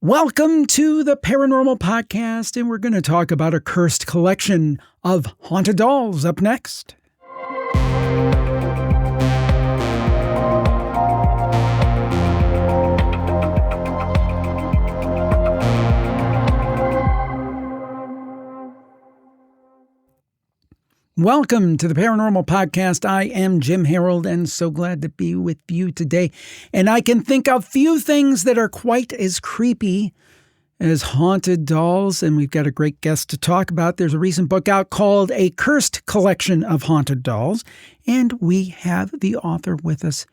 Welcome to the Paranormal Podcast, and we're going to talk about a cursed collection of haunted dolls up next. Welcome to the Paranormal Podcast. I am Jim Harold and so glad to be with you today. And I can think of few things that are quite as creepy as haunted dolls. And we've got a great guest to talk about. There's a recent book out called A Cursed Collection of Haunted Dolls. And we have the author with us,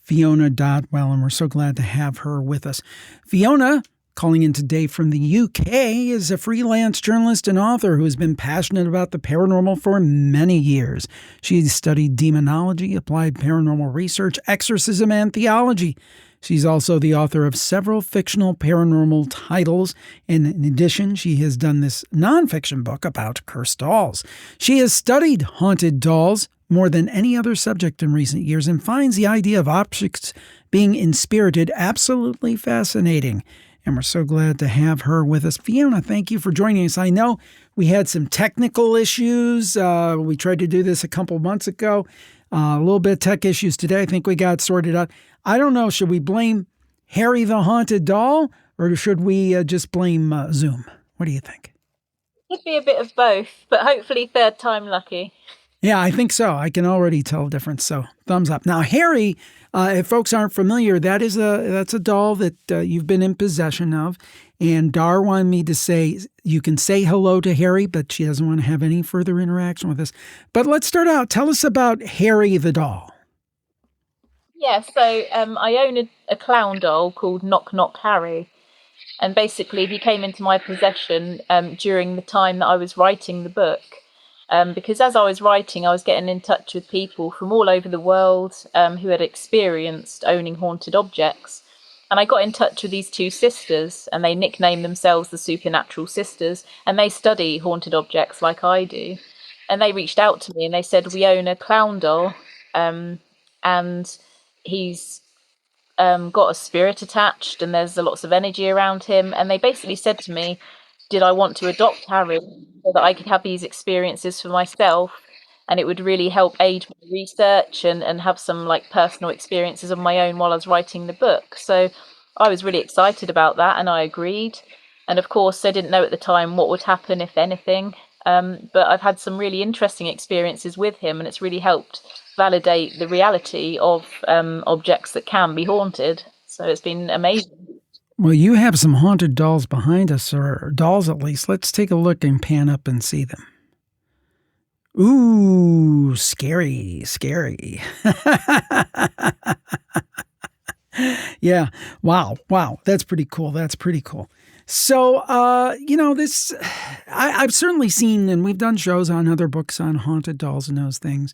Fiona Dodwell, and we're so glad to have her with us. Fiona, calling in today from the UK, is a freelance journalist and author who has been passionate about the paranormal for many years. She's studied demonology, applied paranormal research, exorcism, and theology. She's also the author of several fictional paranormal titles, and in addition, she has done this nonfiction book about cursed dolls. She has studied haunted dolls more than any other subject in recent years and finds the idea of objects being inspirited absolutely fascinating. And we're so glad to have her with us. Fiona, thank you for joining us. I know we had some technical issues. We tried to do this a couple months ago. A little bit of tech issues today. I think we got sorted out. I don't know. Should we blame Harry the Haunted Doll or should we just blame Zoom? What do you think? Could be a bit of both, but hopefully third time lucky. Yeah, I think so. I can already tell a difference. So thumbs up. Now, Harry, if folks aren't familiar, that's a doll that you've been in possession of. And Dar wanted me to say, you can say hello to Harry, but she doesn't want to have any further interaction with us. But let's start out. Tell us about Harry the doll. Yeah, so I own a clown doll called Knock Knock Harry. And basically he came into my possession during the time that I was writing the book. Because as I was writing, I was getting in touch with people from all over the world who had experienced owning haunted objects. And I got in touch with these two sisters, and they nicknamed themselves the Supernatural Sisters, and they study haunted objects like I do. And they reached out to me and they said, we own a clown doll, and he's got a spirit attached, and there's lots of energy around him. And they basically said to me, did I want to adopt Harry so that I could have these experiences for myself, and it would really help aid my research and have some like personal experiences of my own while I was writing the book. So I was really excited about that, and I agreed. And of course, I didn't know at the time what would happen, if anything. But I've had some really interesting experiences with him, and it's really helped validate the reality of objects that can be haunted. So it's been amazing. Well, you have some haunted dolls behind us, or dolls at least. Let's take a look and pan up and see them. Ooh, scary, scary. Yeah, wow, that's pretty cool. So, I've certainly seen, and we've done shows on other books on haunted dolls and those things,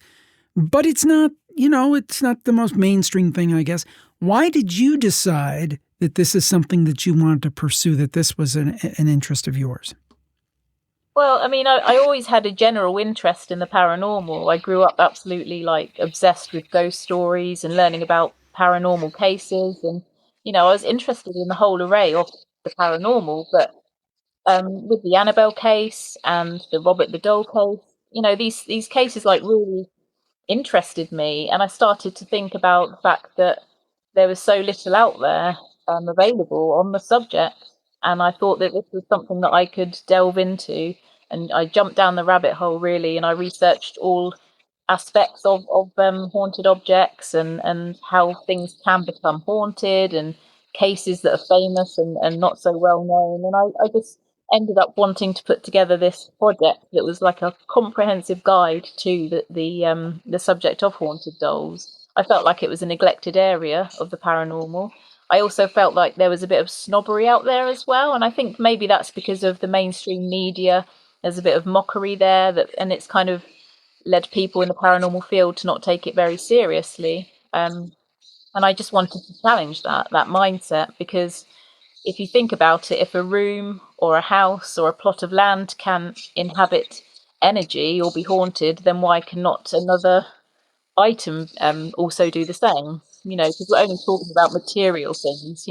but it's not the most mainstream thing, I guess. Why did you decide that this is something that you wanted to pursue, that this was an interest of yours? Well, I mean, I always had a general interest in the paranormal. I grew up absolutely obsessed with ghost stories and learning about paranormal cases. And, I was interested in the whole array of the paranormal. But with the Annabelle case and the Robert the Doll case, these cases really interested me. And I started to think about the fact that there was so little out there available on the subject, and I thought that this was something that I could delve into. And I jumped down the rabbit hole really, and I researched all aspects of haunted objects and how things can become haunted, and cases that are famous and not so well known. And I just ended up wanting to put together this project that was like a comprehensive guide to the subject of haunted dolls. I felt like it was a neglected area of the paranormal. I also felt like there was a bit of snobbery out there as well, and I think maybe that's because of the mainstream media. There's a bit of mockery there, and it's kind of led people in the paranormal field to not take it very seriously. And I just wanted to challenge that mindset, because if you think about it, if a room or a house or a plot of land can inhabit energy or be haunted, then why cannot another item also do the same? Because we're only talking about material things.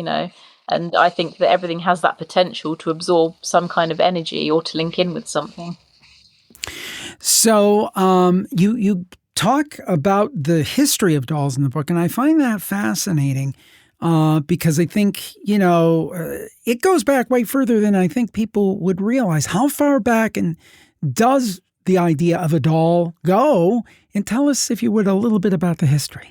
And I think that everything has that potential to absorb some kind of energy or to link in with something. So you talk about the history of dolls in the book, and I find that fascinating because I think, it goes back way further than I think people would realize. How far back and does the idea of a doll go? And tell us, if you would, a little bit about the history.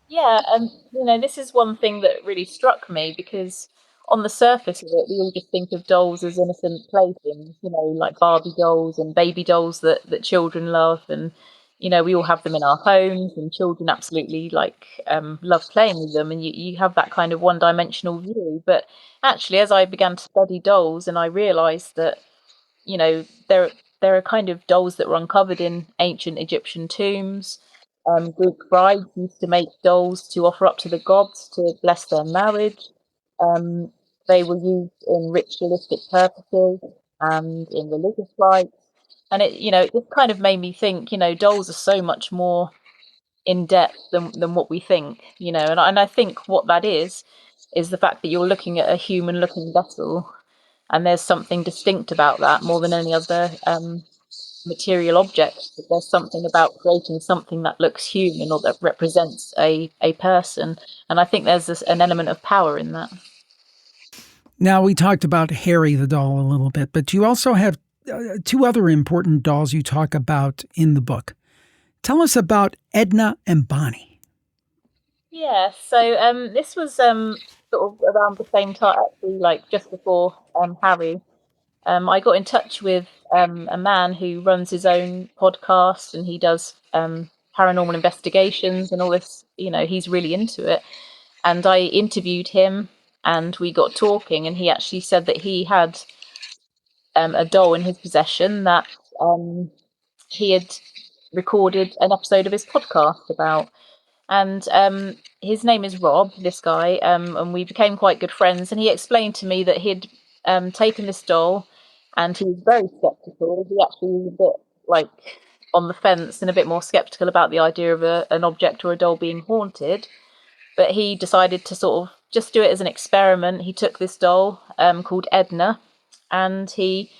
Yeah, and this is one thing that really struck me, because on the surface of it, we all just think of dolls as innocent playthings, like Barbie dolls and baby dolls that children love, and we all have them in our homes, and children absolutely love playing with them, and you have that kind of one-dimensional view. But actually, as I began to study dolls, and I realised that there are kind of dolls that were uncovered in ancient Egyptian tombs. Greek brides used to make dolls to offer up to the gods to bless their marriage. Um, they were used in ritualistic purposes and in religious rites. And it just kind of made me think, dolls are so much more in depth than what we think, and I think what that is the fact that you're looking at a human looking vessel, and there's something distinct about that more than any other material object. That there's something about creating something that looks human or that represents a person, and I think there's an element of power in that. Now, we talked about Harry the doll a little bit, but you also have two other important dolls you talk about in the book. Tell us about Edna and Bonnie. Yeah, so this was sort of around the same time, actually, like just before Harry. I got in touch with a man who runs his own podcast, and he does paranormal investigations and all this. He's really into it. And I interviewed him, and we got talking, and he actually said that he had a doll in his possession that he had recorded an episode of his podcast about. And his name is Rob, this guy, and we became quite good friends. And he explained to me that he'd taken this doll, and he was very skeptical. He actually was a bit on the fence and a bit more skeptical about the idea of an object or a doll being haunted. But he decided to sort of just do it as an experiment. He took this doll called Edna, and he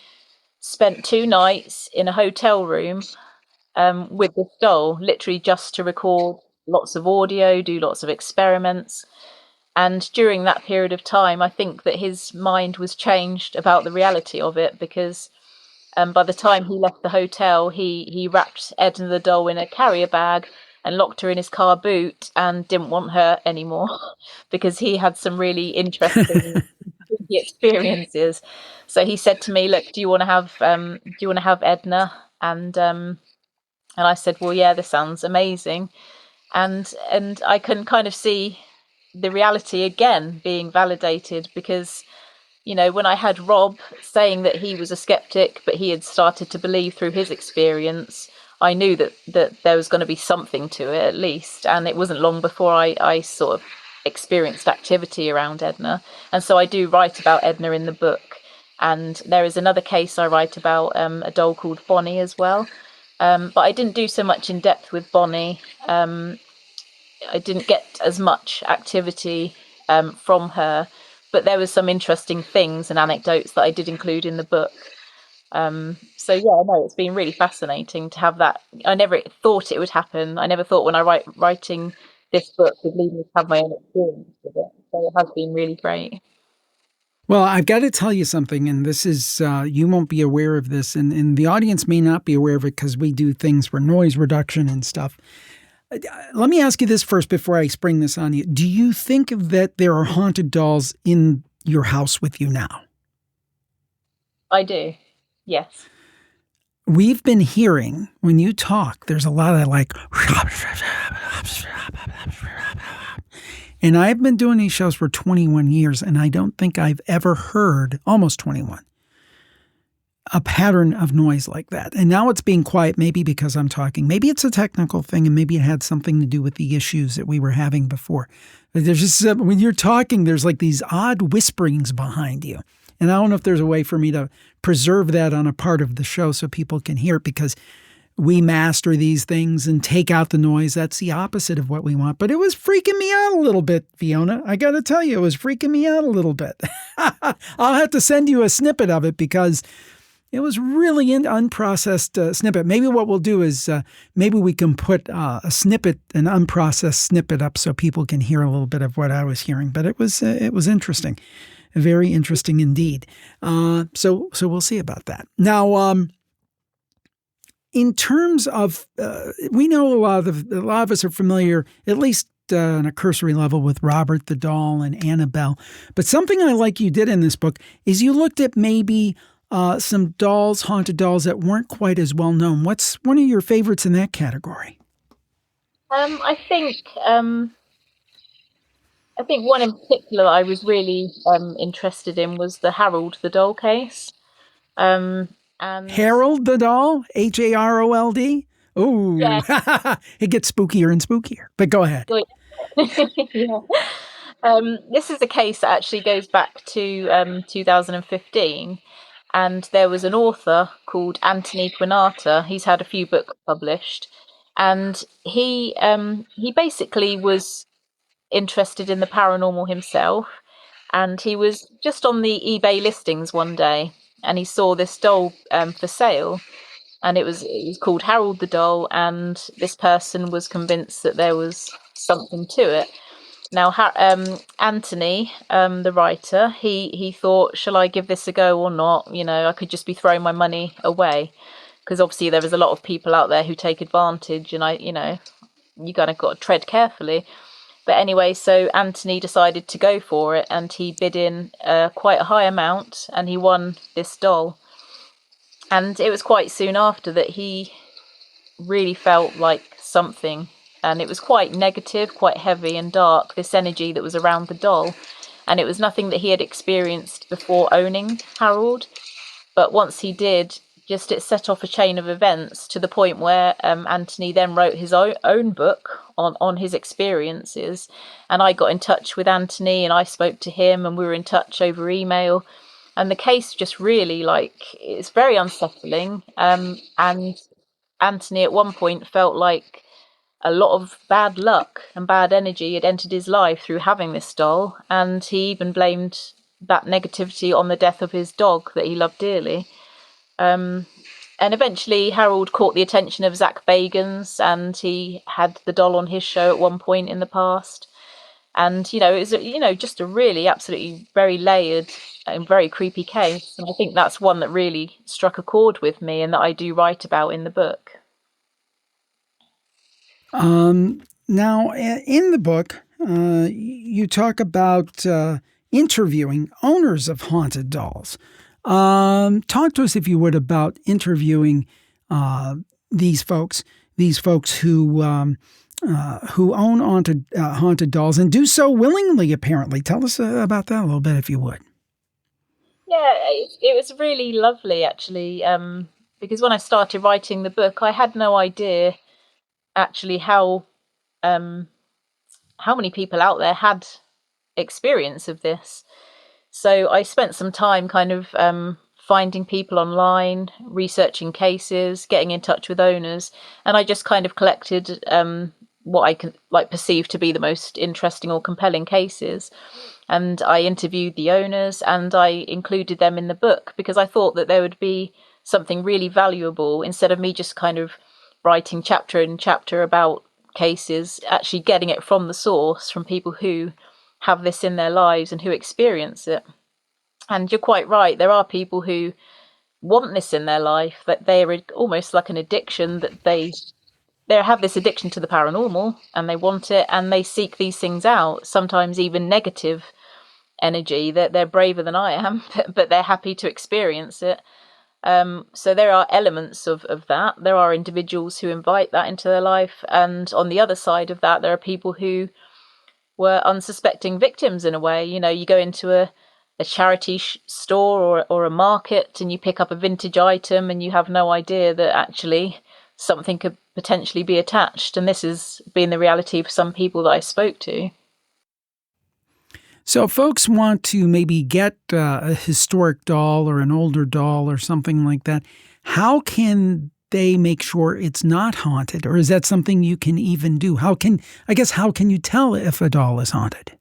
spent 2 nights in a hotel room with this doll, literally just to record lots of audio, do lots of experiments. And during that period of time, I think that his mind was changed about the reality of it, because by the time he left the hotel, he wrapped Edna the doll in a carrier bag and locked her in his car boot and didn't want her anymore because he had some really interesting experiences. So he said to me, "Look, do you want to have Edna?" And I said, "Well, yeah, this sounds amazing." And I can kind of see the reality again being validated, because when I had Rob saying that he was a skeptic, but he had started to believe through his experience, I knew that there was going to be something to it, at least. And it wasn't long before I sort of experienced activity around Edna. And so I do write about Edna in the book. And there is another case I write about, a doll called Bonnie as well. But I didn't do so much in depth with Bonnie. I didn't get as much activity from her, but there was some interesting things and anecdotes that I did include in the book. So yeah, no, it's been really fascinating to have that. I never thought it would happen. I never thought when writing this book would lead me to have my own experience with it. So it has been really great. Well, I've got to tell you something, and this is, you won't be aware of this, and the audience may not be aware of it because we do things for noise reduction and stuff. Let me ask you this first before I spring this on you. Do you think that there are haunted dolls in your house with you now? I do, yes. We've been hearing, when you talk, there's a lot of and I've been doing these shows for 21 years, and I don't think I've ever heard, almost 21, a pattern of noise like that. And now it's being quiet, maybe because I'm talking. Maybe it's a technical thing, and maybe it had something to do with the issues that we were having before. But there's just, when you're talking, there's like these odd whisperings behind you. And I don't know if there's a way for me to preserve that on a part of the show so people can hear it, because we master these things and take out the noise. That's the opposite of what we want. But it was freaking me out a little bit, Fiona. I got to tell you, it was freaking me out a little bit. I'll have to send you a snippet of it because it was really an unprocessed snippet. Maybe what we'll do is maybe we can put a snippet, an unprocessed snippet up so people can hear a little bit of what I was hearing. But it was interesting, very interesting indeed. So we'll see about that. Now, in terms of, we know a lot of us are familiar, at least on a cursory level, with Robert the Doll and Annabelle. But something I like you did in this book is you looked at maybe some dolls, haunted dolls that weren't quite as well known. What's one of your favorites in that category? I think one in particular I was really interested in was the Harold the Doll case. And Harold the Doll, Harold. Ooh, yeah. It gets spookier and spookier. But go ahead. Yeah. This is a case that actually goes back to 2015. And there was an author called Anthony Quinata. He's had a few books published, and he basically was interested in the paranormal himself. And he was just on the eBay listings one day, and he saw this doll for sale, and it was called Harold the Doll. And this person was convinced that there was something to it. Now, Anthony, the writer, he thought, shall I give this a go or not? You know, I could just be throwing my money away, because obviously there was a lot of people out there who take advantage, and you kind of got to tread carefully. But anyway, so Anthony decided to go for it, and he bid in quite a high amount, and he won this doll. And it was quite soon after that he really felt like something. And it was quite negative, quite heavy and dark, this energy that was around the doll. And it was nothing that he had experienced before owning Harold. But once he did, just it set off a chain of events to the point where Anthony then wrote his own book on his experiences. And I got in touch with Anthony, and I spoke to him, and we were in touch over email. And the case just really, it's very unsettling. And Anthony at one point felt like a lot of bad luck and bad energy had entered his life through having this doll, and he even blamed that negativity on the death of his dog that he loved dearly. And eventually Harold caught the attention of Zach Bagans, and he had the doll on his show at one point in the past. And, it was, just a really absolutely very layered and very creepy case. And I think that's one that really struck a chord with me and that I do write about in the book. Now, in the book, you talk about interviewing owners of haunted dolls. Talk to us, if you would, about interviewing these folks who own haunted dolls and do so willingly, apparently. Tell us about that a little bit, if you would. Yeah, it was really lovely, actually, because when I started writing the book, I had no idea actually how many people out there had experience of this. So I spent some time kind of finding people online, researching cases, getting in touch with owners, and I just kind of collected what I can perceive to be the most interesting or compelling cases. And I interviewed the owners, and I included them in the book because I thought that there would be something really valuable instead of me just kind of writing chapter and chapter about cases, actually getting it from the source, from people who have this in their lives and who experience it. And you're quite right, there are people who want this in their life, that they're almost like an addiction, that they have this addiction to the paranormal and they want it, and they seek these things out, sometimes even negative energy, that they're braver than I am, but they're happy to experience it. So there are elements of that. There are individuals who invite that into their life. And on the other side of that, there are people who were unsuspecting victims in a way. You go into a charity store or a market and you pick up a vintage item and you have no idea that actually something could potentially be attached. And this has been the reality for some people that I spoke to. So if folks want to maybe get a historic doll or an older doll or something like that, how can they make sure it's not haunted? Or is that something you can even do? How can you tell if a doll is haunted?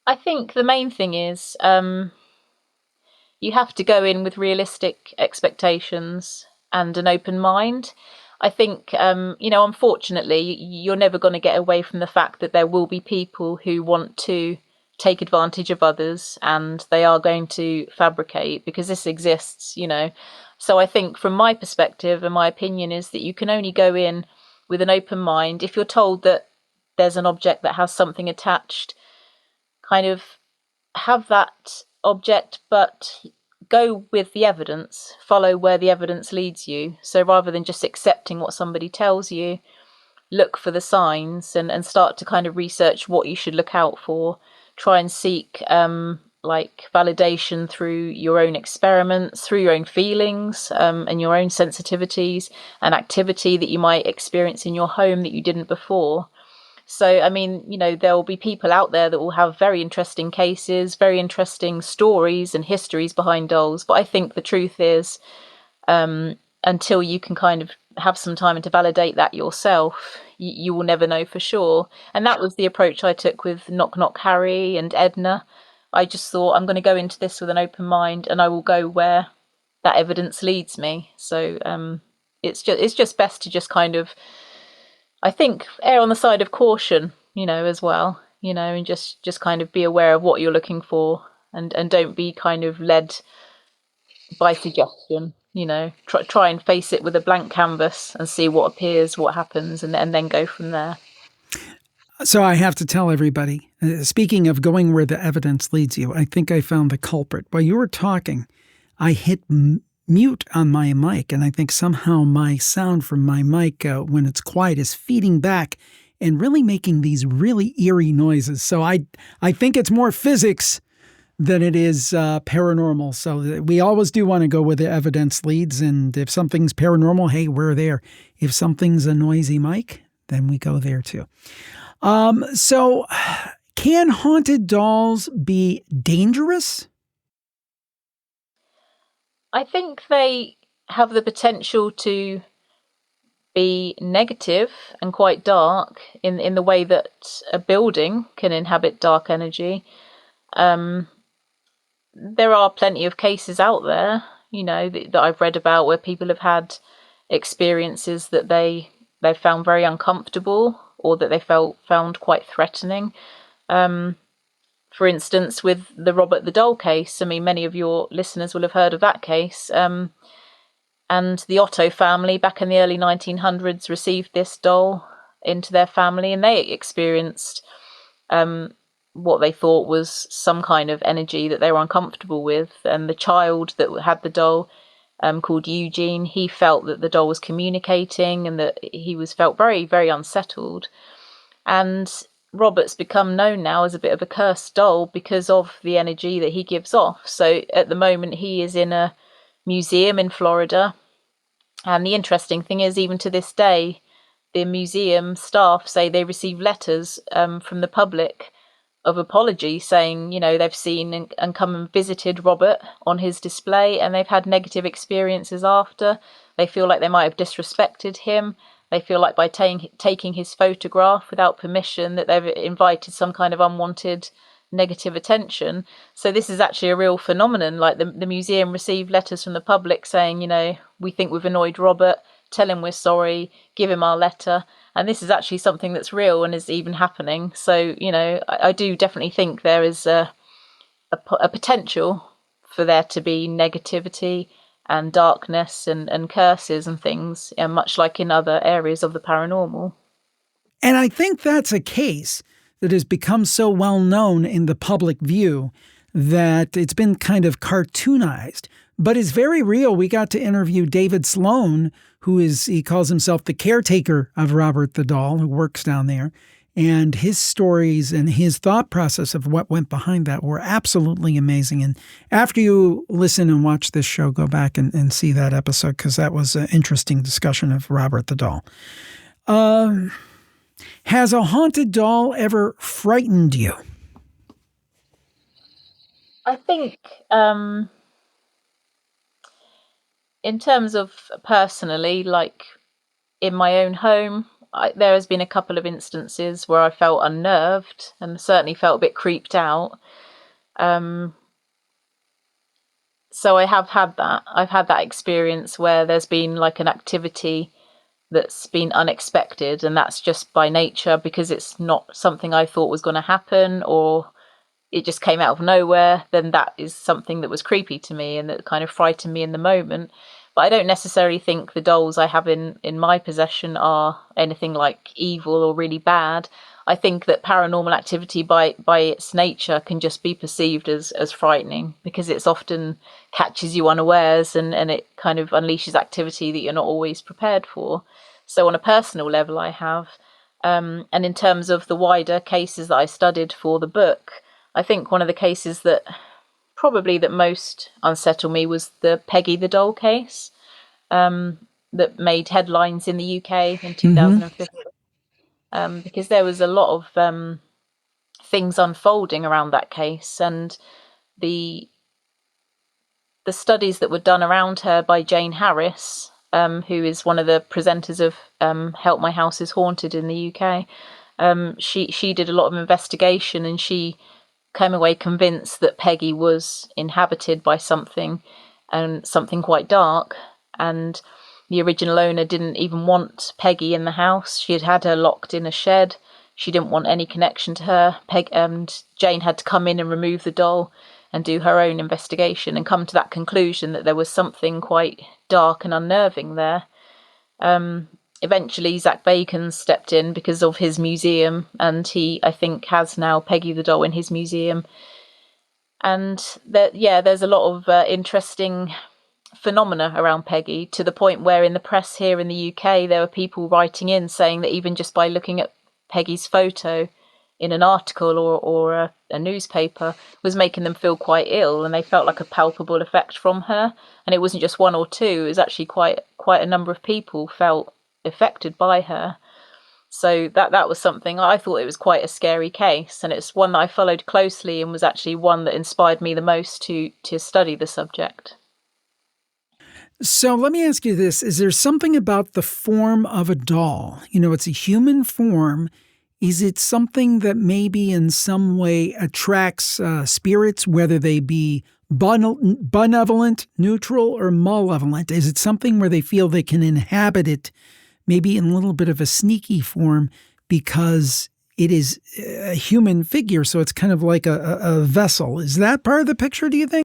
I think the main thing is you have to go in with realistic expectations and an open mind. I think, unfortunately, you're never going to get away from the fact that there will be people who want to take advantage of others and they are going to fabricate, because this exists. So I think from my perspective and my opinion is that you can only go in with an open mind. If you're told that there's an object that has something attached, kind of have that object, but go with the evidence, follow where the evidence leads you. So rather than just accepting what somebody tells you, look for the signs and start to kind of research what you should look out for. Try and seek like validation through your own experiments, through your own feelings and your own sensitivities and activity that you might experience in your home that you didn't before. So, I mean, there will be people out there that will have very interesting cases, very interesting stories and histories behind dolls. But I think the truth is, until you can kind of have some time to validate that yourself, you will never know for sure. And that was the approach I took with Knock Knock Harry and Edna. I just thought, I'm going to go into this with an open mind, and I will go where that evidence leads me. So it's just best to just kind of, I think, err on the side of caution, as well, and just kind of be aware of what you're looking for, and don't be kind of led by suggestion. Try and face it with a blank canvas and see what appears, what happens, and then go from there. So I have to tell everybody, speaking of going where the evidence leads you, I think I found the culprit. While you were talking, I hit mute on my mic, and I think somehow my sound from my mic when it's quiet is feeding back and really making these really eerie noises. So I think it's more physics than it is paranormal. So we always do want to go where the evidence leads, and if something's paranormal, hey, we're there. If something's a noisy mic, then we go there too. So can haunted dolls be dangerous? I think they have the potential to be negative and quite dark in the way that a building can inhabit dark energy. There are plenty of cases out there, that I've read about where people have had experiences that they found very uncomfortable or that they found quite threatening. For instance, with the Robert the Doll case, I mean, many of your listeners will have heard of that case. And the Otto family back in the early 1900s received this doll into their family, and they experienced what they thought was some kind of energy that they were uncomfortable with. And the child that had the doll, called Eugene, he felt that the doll was communicating and that he felt very, very unsettled. And Robert's become known now as a bit of a cursed doll because of the energy that he gives off. So at the moment, he is in a museum in Florida. And the interesting thing is, even to this day, the museum staff say they receive letters from the public of apology saying, they've seen and come and visited Robert on his display, and they've had negative experiences after. They feel like they might have disrespected him. They feel like by taking his photograph without permission that they've invited some kind of unwanted negative attention. So this is actually a real phenomenon. Like the museum received letters from the public saying, we think we've annoyed Robert, tell him we're sorry, give him our letter. And this is actually something that's real and is even happening. So, I do definitely think there is a potential for there to be negativity and darkness and curses and things, much like in other areas of the paranormal. And I think that's a case that has become so well known in the public view that it's been kind of cartoonized, but is very real. We got to interview David Sloan, he calls himself the caretaker of Robert the Doll, who works down there. And his stories and his thought process of what went behind that were absolutely amazing. And after you listen and watch this show, go back and see that episode, because that was an interesting discussion of Robert the Doll. Has a haunted doll ever frightened you? I think in terms of personally, like in my own home, there has been a couple of instances where I felt unnerved and certainly felt a bit creeped out. Um, so I have had that. I've had that experience where there's been like an activity that's been unexpected, and that's just by nature because it's not something I thought was going to happen, or it just came out of nowhere. Then that is something that was creepy to me and that kind of frightened me in the moment. But I don't necessarily think the dolls I have in my possession are anything like evil or really bad. I think that paranormal activity by its nature can just be perceived as frightening because it's often catches you unawares, and it kind of unleashes activity that you're not always prepared for. So on a personal level, I have. And in terms of the wider cases that I studied for the book, I think one of the cases that probably that most unsettled me was the Peggy the doll case, that made headlines in the UK in 2015, because there was a lot of things unfolding around that case, and the the studies that were done around her by Jane Harris, who is one of the presenters of Help My House is Haunted in the UK. She did a lot of investigation, and she came away convinced that Peggy was inhabited by something, and something quite dark. And the original owner didn't even want Peggy in the house. She had had her locked in a shed. She didn't want any connection to her. And Jane had to come in and remove the doll and do her own investigation and come to that conclusion that there was something quite dark and unnerving there. Eventually, Zach Bacon stepped in because of his museum, and he, I think, has now Peggy the doll in his museum. And there's a lot of interesting phenomena around Peggy, to the point where in the press here in the UK, there were people writing in saying that even just by looking at Peggy's photo in an article or a newspaper was making them feel quite ill, and they felt like a palpable effect from her. And it wasn't just one or two; it was actually quite a number of people felt affected by her. So that was something. I thought it was quite a scary case, and it's one that I followed closely and was actually one that inspired me the most to study the subject. So let me ask you this. Is there something about the form of a doll? It's a human form. Is it something that maybe in some way attracts spirits, whether they be benevolent, neutral, or malevolent? Is it something where they feel they can inhabit it, maybe in a little bit of a sneaky form, because it is a human figure, so it's kind of like a vessel? Is that part of the picture, do you think?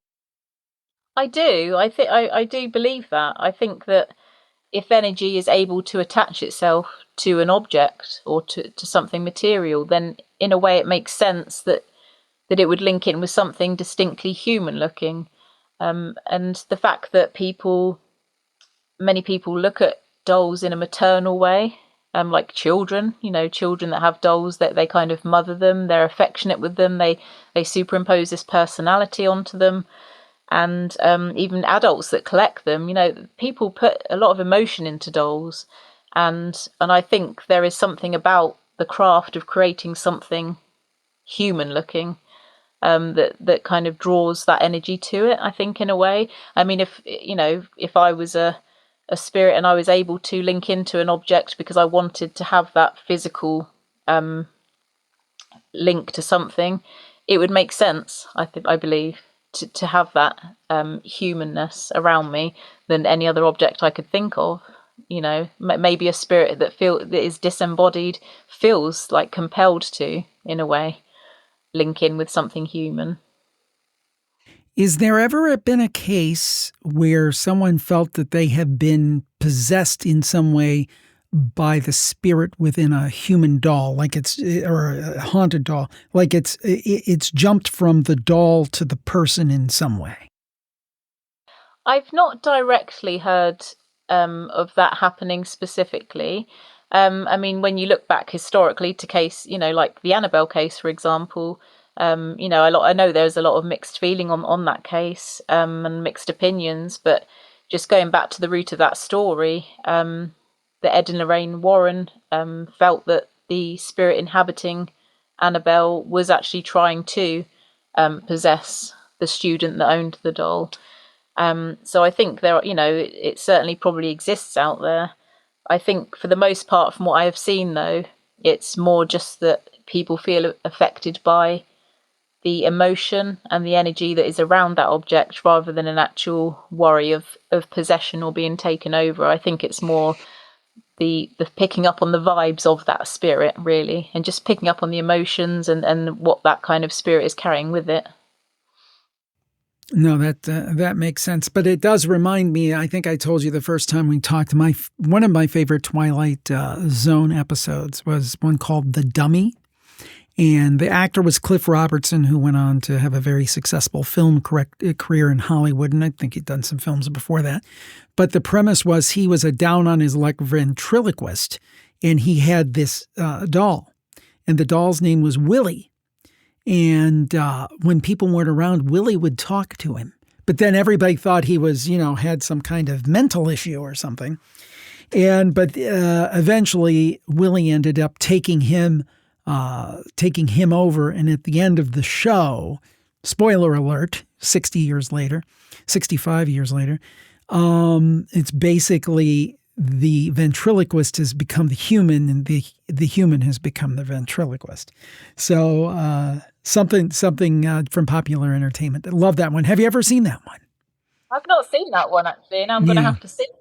I do. I do believe that. I think that if energy is able to attach itself to an object or to something material, then in a way it makes sense that it would link in with something distinctly human looking. And the fact that many people look at dolls in a maternal way, like children, children that have dolls, that they kind of mother them, they're affectionate with them, they superimpose this personality onto them. And even adults that collect them, people put a lot of emotion into dolls, and I think there is something about the craft of creating something human looking, that kind of draws that energy to it, I think, in a way. I mean, if I was a spirit and I was able to link into an object because I wanted to have that physical link to something, it would make sense, I believe, to have that humanness around me than any other object I could think of. Maybe a spirit that is disembodied feels like compelled to, in a way, link in with something human. Is there ever been a case where someone felt that they have been possessed in some way by the spirit within a human doll, or a haunted doll, like it's jumped from the doll to the person in some way? I've not directly heard of that happening specifically. I mean, when you look back historically to case, like the Annabelle case, for example, I know there's a lot of mixed feeling on that case, and mixed opinions. But just going back to the root of that story, that Ed and Lorraine Warren felt that the spirit inhabiting Annabelle was actually trying to possess the student that owned the doll. So I think there are, it certainly probably exists out there. I think for the most part, from what I have seen, though, it's more just that people feel affected by the emotion and the energy that is around that object rather than an actual worry of possession or being taken over. I think it's more the picking up on the vibes of that spirit, really, and just picking up on the emotions and what that kind of spirit is carrying with it. No, that makes sense, but it does remind me. I think I told you the first time we talked. One of my favorite Twilight Zone episodes was one called "The Dummy," and the actor was Cliff Robertson, who went on to have a very successful film career in Hollywood, and I think he'd done some films before that. But the premise was he was a down on his luck ventriloquist, and he had this doll, and the doll's name was Willie. And when people weren't around, Willie would talk to him. But then everybody thought he was, had some kind of mental issue or something. But eventually, Willie ended up taking him over. And at the end of the show, spoiler alert, 65 years later, it's basically the ventriloquist has become the human, and the human has become the ventriloquist. So something from popular entertainment. I love that one. Have you ever seen that one? I've not seen that one, actually, and I'm going to have to see it.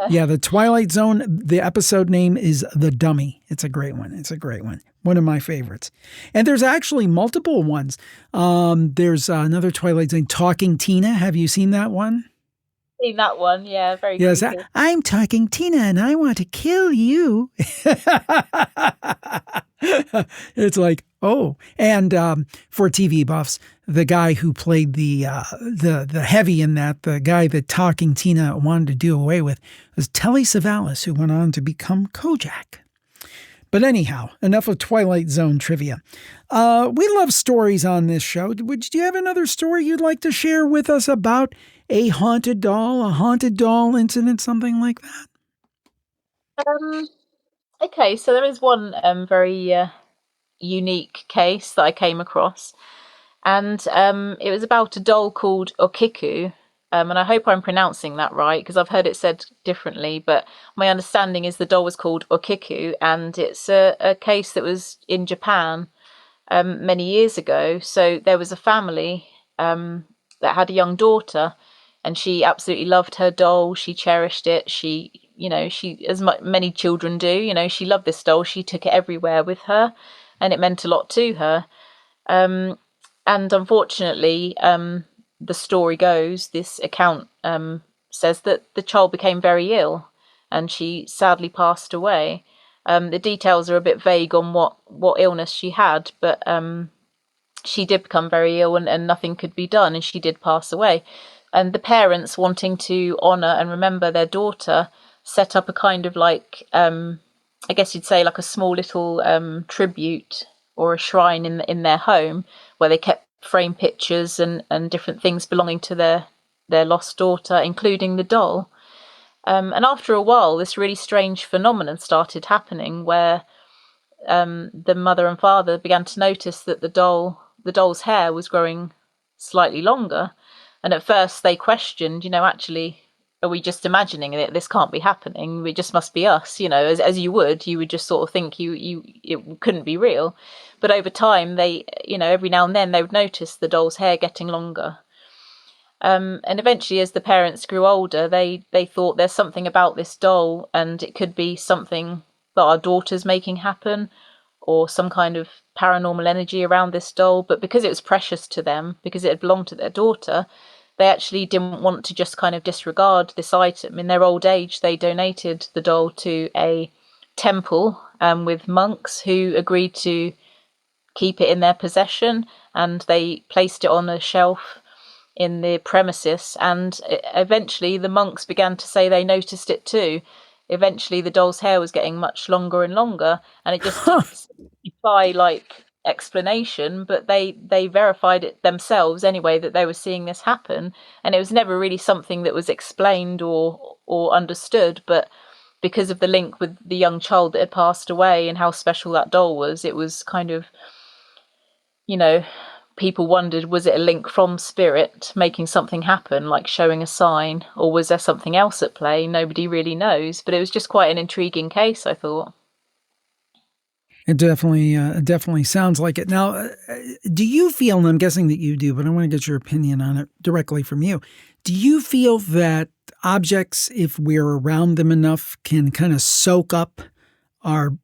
Yeah, the Twilight Zone, the episode name is The Dummy. It's a great one. One of my favorites. And there's actually multiple ones. There's another Twilight Zone, Talking Tina. Have you seen that one? Seen that one, yeah, very good. Yes, I'm Talking Tina and I want to kill you. It's like, oh. And for TV buffs, the guy who played the heavy in that, the guy that Talking Tina wanted to do away with, was Telly Savalas, who went on to become Kojak. But anyhow, enough of Twilight Zone trivia. We love stories on this show. Do you have another story you'd like to share with us about a haunted doll incident, something like that? Okay, so there is one very unique case that I came across. And it was about a doll called Okiku. And I hope I'm pronouncing that right, because I've heard it said differently. But my understanding is the doll was called Okiku, and it's a case that was in Japan many years ago. So there was a family that had a young daughter, and she absolutely loved her doll. She cherished it. She, as many children do, she loved this doll. She took it everywhere with her, and it meant a lot to her. And unfortunately, the story goes, this account says that the child became very ill and she sadly passed away. The details are a bit vague on what illness she had, but she did become very ill and nothing could be done, and she did pass away. And the parents, wanting to honour and remember their daughter, set up a kind of like, I guess you'd say like a small little tribute or a shrine in their home, where they kept frame pictures and different things belonging to their lost daughter, including the doll. And after a while, this really strange phenomenon started happening, where the mother and father began to notice that the doll's hair was growing slightly longer. And at first they questioned, actually, are we just imagining it? This can't be happening. It just must be us, as you would just sort of think it couldn't be real. But over time, they, every now and then they would notice the doll's hair getting longer. And eventually, as the parents grew older, they thought there's something about this doll, and it could be something that our daughter's making happen, or some kind of paranormal energy around this doll. But because it was precious to them, because it had belonged to their daughter, they actually didn't want to just kind of disregard this item. In their old age, they donated the doll to a temple with monks who agreed to keep it in their possession, and they placed it on a shelf in the premises. And eventually the monks began to say they noticed it too. Eventually the doll's hair was getting much longer and longer, and it just by like explanation, but they verified it themselves anyway, that they were seeing this happen. And it was never really something that was explained or understood, but because of the link with the young child that had passed away and how special that doll was, it was kind of people wondered, was it a link from spirit making something happen, like showing a sign, or was there something else at play? Nobody really knows, but it was just quite an intriguing case, I thought. It definitely sounds like it. Now, do you feel, and I'm guessing that you do, but I want to get your opinion on it directly from you. Do you feel that objects, if we're around them enough, can kind of soak up our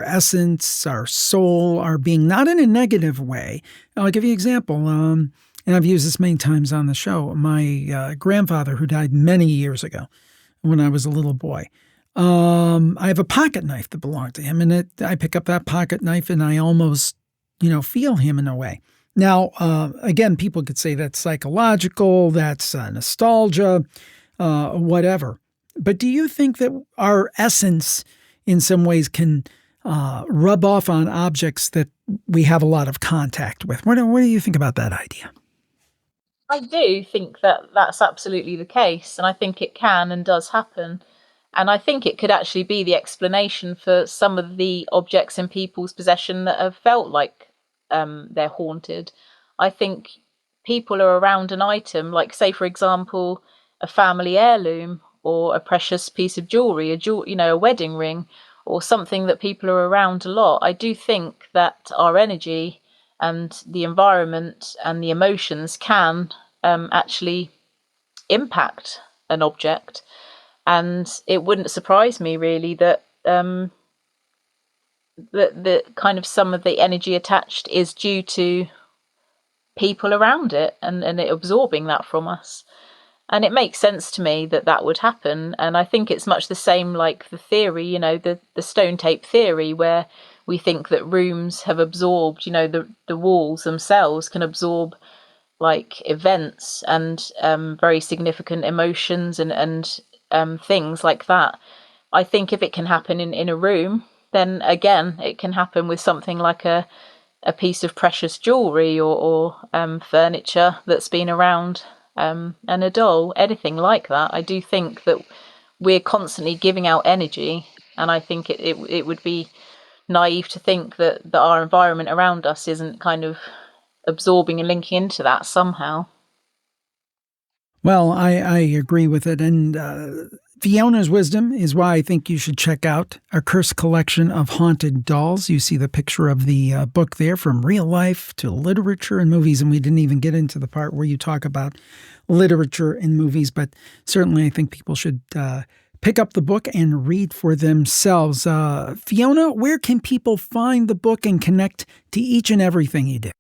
essence, our soul, our being, not in a negative way? I'll give you an example, and I've used this many times on the show. My grandfather, who died many years ago when I was a little boy, I have a pocket knife that belonged to him, and I pick up that pocket knife and I almost, feel him in a way. Now, again, people could say that's psychological, that's nostalgia, whatever. But do you think that our essence in some ways can rub off on objects that we have a lot of contact with? What do you think about that idea? I do think that that's absolutely the case, and I think it can and does happen. And I think it could actually be the explanation for some of the objects in people's possession that have felt like they're haunted. I think people are around an item, like, say, for example, a family heirloom or a precious piece of jewelry, a wedding ring, or something that people are around a lot. I do think that our energy and the environment and the emotions can actually impact an object. And it wouldn't surprise me really that the kind of some of the energy attached is due to people around it and it absorbing that from us. And it makes sense to me that that would happen. And I think it's much the same like the theory, the stone tape theory, where we think that rooms have absorbed, the walls themselves can absorb like events and very significant emotions and things like that. I think if it can happen in a room, then again, it can happen with something like a piece of precious jewelry or furniture that's been around, and a doll, anything like that. I do think that we're constantly giving out energy, and I think it would be naive to think that our environment around us isn't kind of absorbing and linking into that somehow. Well, I agree with it. And Fiona's wisdom is why I think you should check out A Cursed Collection of Haunted Dolls. You see the picture of the book there, from real life to literature and movies. And we didn't even get into the part where you talk about literature and movies. But certainly I think people should pick up the book and read for themselves. Fiona, where can people find the book and connect to each and everything you do?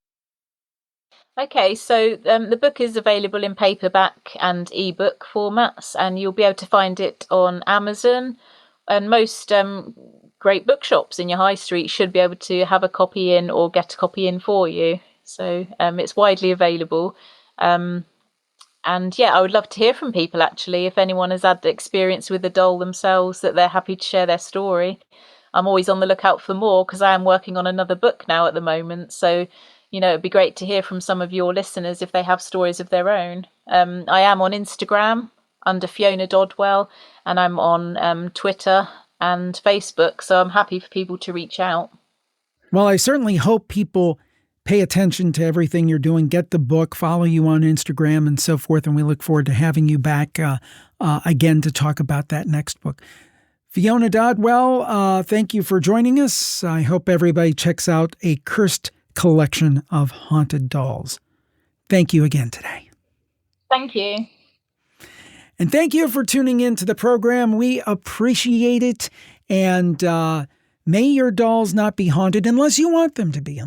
Okay, so the book is available in paperback and ebook formats, and you'll be able to find it on Amazon, and most great bookshops in your high street should be able to have a copy in or get a copy in for you. So it's widely available. And yeah, I would love to hear from people actually, if anyone has had the experience with the doll themselves, that they're happy to share their story. I'm always on the lookout for more because I am working on another book now at the moment. So it'd be great to hear from some of your listeners if they have stories of their own. I am on Instagram under Fiona Dodwell, and I'm on Twitter and Facebook, so I'm happy for people to reach out. Well, I certainly hope people pay attention to everything you're doing, get the book, follow you on Instagram and so forth, and we look forward to having you back again to talk about that next book. Fiona Dodwell, thank you for joining us. I hope everybody checks out A Cursed Collection of Haunted Dolls. Thank you again today. Thank you. And thank you for tuning in to the program. We appreciate it. And may your dolls not be haunted unless you want them to be,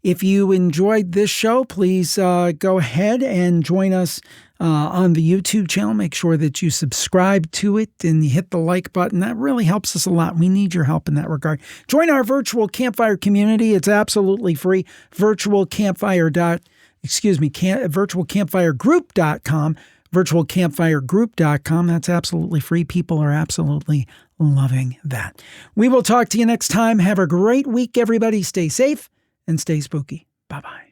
If you enjoyed this show, please go ahead and join us on the YouTube channel. Make sure that you subscribe to it and you hit the like button. That really helps us a lot. We need your help in that regard. Join our virtual campfire community. It's absolutely free. virtualcampfiregroup.com. virtualcampfiregroup.com. That's absolutely free. People are absolutely loving that. We will talk to you next time. Have a great week, everybody. Stay safe and stay spooky. Bye-bye.